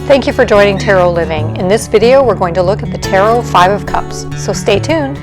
Thank you for joining Tarot Living. In this video, we're going to look at the Tarot Five of Cups, so stay tuned.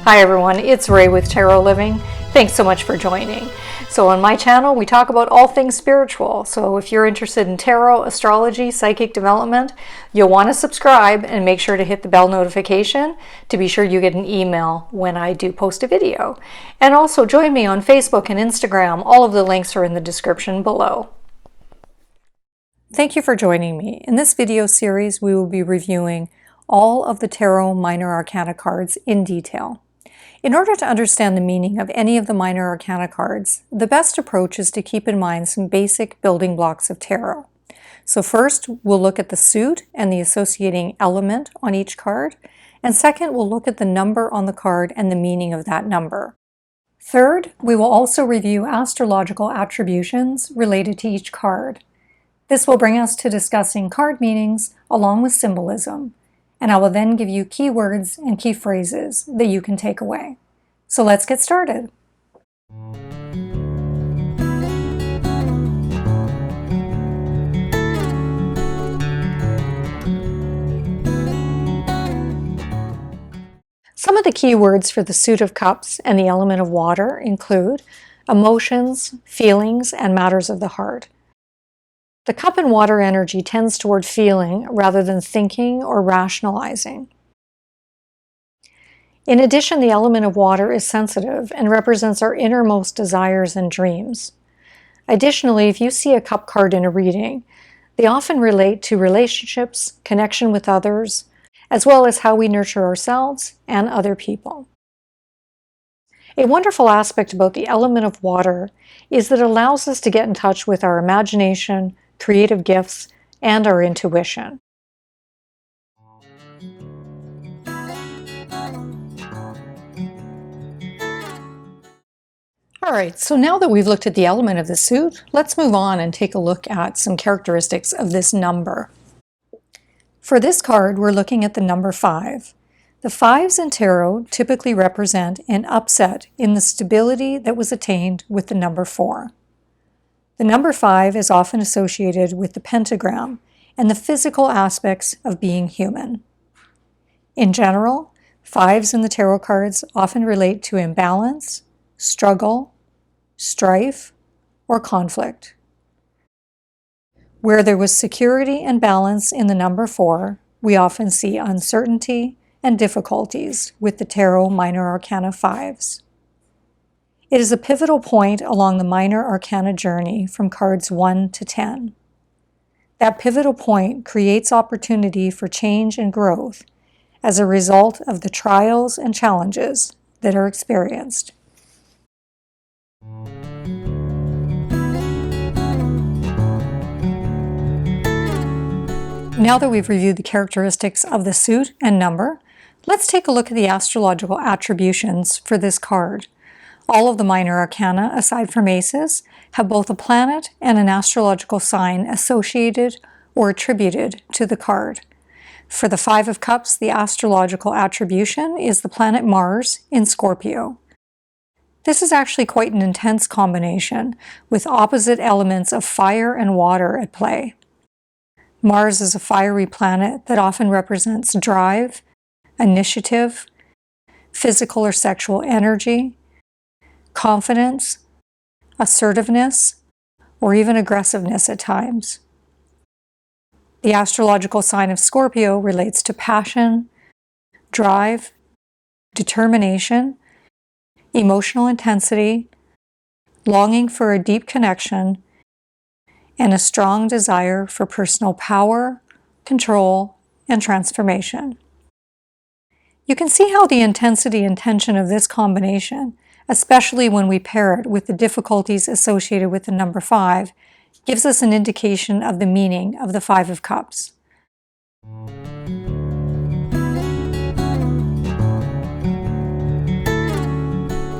Hi everyone, it's Ray with Tarot Living. Thanks so much for joining. So on my channel, we talk about all things spiritual. So if you're interested in tarot, astrology, psychic development, you'll want to subscribe and make sure to hit the bell notification to be sure you get an email when I do post a video. And also join me on Facebook and Instagram. All of the links are in the description below. Thank you for joining me. In this video series, we will be reviewing all of the Tarot Minor Arcana cards in detail. In order to understand the meaning of any of the minor arcana cards, the best approach is to keep in mind some basic building blocks of tarot. So first, we'll look at the suit and the associating element on each card. And second, we'll look at the number on the card and the meaning of that number. Third, we will also review astrological attributions related to each card. This will bring us to discussing card meanings along with symbolism. And I will then give you keywords and key phrases that you can take away. So let's get started. Some of the keywords for the suit of cups and the element of water include emotions, feelings, and matters of the heart. The cup and water energy tends toward feeling rather than thinking or rationalizing. In addition, the element of water is sensitive and represents our innermost desires and dreams. Additionally, if you see a cup card in a reading, they often relate to relationships, connection with others, as well as how we nurture ourselves and other people. A wonderful aspect about the element of water is that it allows us to get in touch with our imagination, creative gifts, and our intuition. All right, so now that we've looked at the element of the suit, let's move on and take a look at some characteristics of this number. For this card, we're looking at the number 5. The 5s in tarot typically represent an upset in the stability that was attained with the number 4. The number 5 is often associated with the pentagram and the physical aspects of being human. In general, 5s in the tarot cards often relate to imbalance, struggle, strife, or conflict. Where there was security and balance in the number 4, we often see uncertainty and difficulties with the Tarot Minor Arcana 5s. It is a pivotal point along the Minor Arcana journey from cards 1 to 10. That pivotal point creates opportunity for change and growth as a result of the trials and challenges that are experienced. Now that we've reviewed the characteristics of the suit and number, let's take a look at the astrological attributions for this card. All of the minor arcana, aside from aces, have both a planet and an astrological sign associated or attributed to the card. For the 5 of Cups, the astrological attribution is the planet Mars in Scorpio. This is actually quite an intense combination, with opposite elements of fire and water at play. Mars is a fiery planet that often represents drive, initiative, physical or sexual energy, confidence, assertiveness, or even aggressiveness at times. The astrological sign of Scorpio relates to passion, drive, determination, emotional intensity, longing for a deep connection, and a strong desire for personal power, control, and transformation. You can see how the intensity and tension of this combination, especially when we pair it with the difficulties associated with the number 5, gives us an indication of the meaning of the 5 of Cups.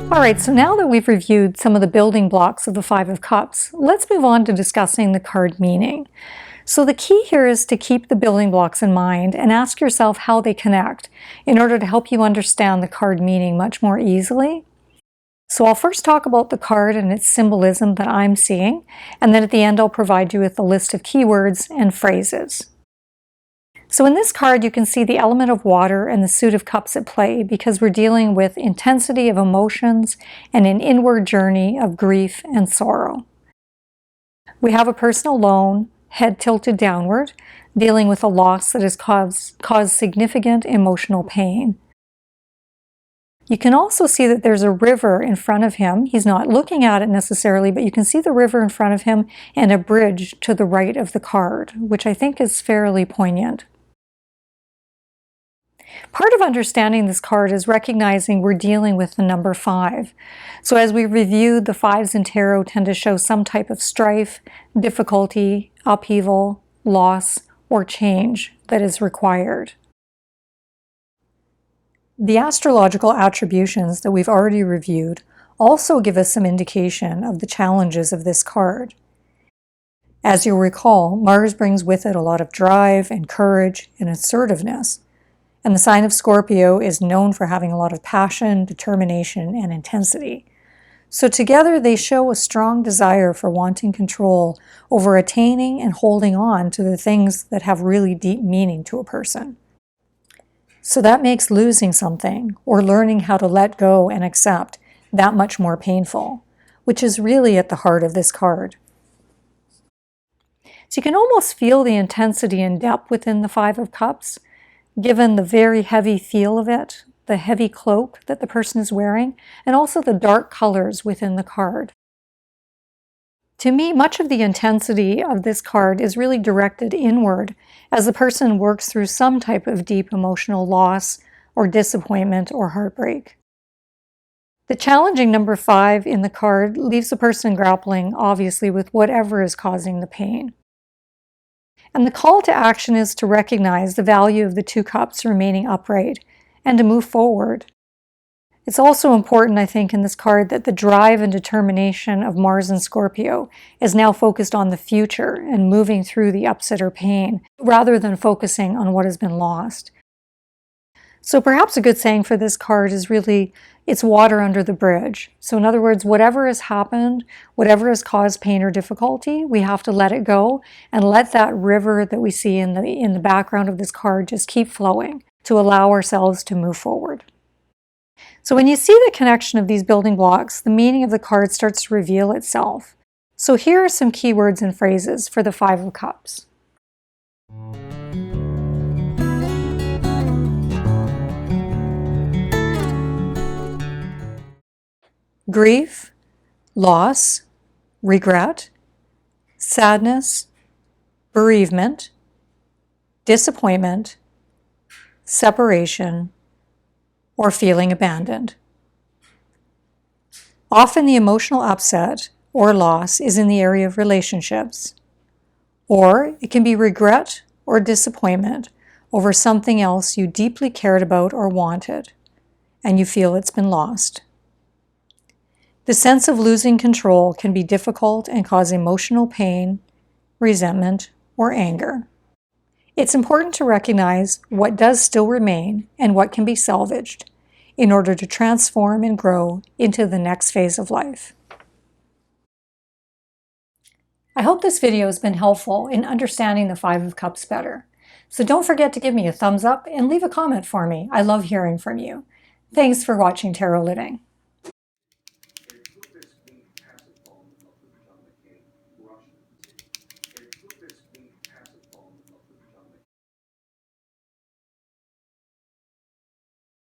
All right, so now that we've reviewed some of the building blocks of the 5 of Cups, let's move on to discussing the card meaning. So the key here is to keep the building blocks in mind and ask yourself how they connect in order to help you understand the card meaning much more easily. So I'll first talk about the card and its symbolism that I'm seeing, and then at the end I'll provide you with a list of keywords and phrases. So in this card you can see the element of water and the suit of cups at play because we're dealing with intensity of emotions and an inward journey of grief and sorrow. We have a person alone, head tilted downward, dealing with a loss that has caused significant emotional pain. You can also see that there's a river in front of him. He's not looking at it necessarily, but you can see the river in front of him and a bridge to the right of the card, which I think is fairly poignant. Part of understanding this card is recognizing we're dealing with the number 5. So as we reviewed, the 5s in tarot tend to show some type of strife, difficulty, upheaval, loss, or change that is required. The astrological attributions that we've already reviewed also give us some indication of the challenges of this card. As you'll recall, Mars brings with it a lot of drive and courage and assertiveness, and the sign of Scorpio is known for having a lot of passion, determination, and intensity. So together they show a strong desire for wanting control over attaining and holding on to the things that have really deep meaning to a person. So that makes losing something or learning how to let go and accept that much more painful, which is really at the heart of this card. So you can almost feel the intensity and depth within the 5 of Cups, given the very heavy feel of it, the heavy cloak that the person is wearing, and also the dark colors within the card. To me, much of the intensity of this card is really directed inward as the person works through some type of deep emotional loss or disappointment or heartbreak. The challenging number 5 in the card leaves the person grappling, obviously, with whatever is causing the pain. And the call to action is to recognize the value of the 2 cups remaining upright and to move forward. It's also important, I think, in this card that the drive and determination of Mars and Scorpio is now focused on the future and moving through the upset or pain rather than focusing on what has been lost. So perhaps a good saying for this card is really, it's water under the bridge. So in other words, whatever has happened, whatever has caused pain or difficulty, we have to let it go and let that river that we see in the background of this card just keep flowing to allow ourselves to move forward. So when you see the connection of these building blocks, the meaning of the card starts to reveal itself. So here are some keywords and phrases for the 5 of Cups. Grief, loss, regret, sadness, bereavement, disappointment, separation, or feeling abandoned. Often the emotional upset or loss is in the area of relationships, or it can be regret or disappointment over something else you deeply cared about or wanted, and you feel it's been lost. The sense of losing control can be difficult and cause emotional pain, resentment, or anger. It's important to recognize what does still remain and what can be salvaged in order to transform and grow into the next phase of life. I hope this video has been helpful in understanding the 5 of Cups better. So don't forget to give me a thumbs up and leave a comment for me. I love hearing from you. Thanks for watching Tarot Living.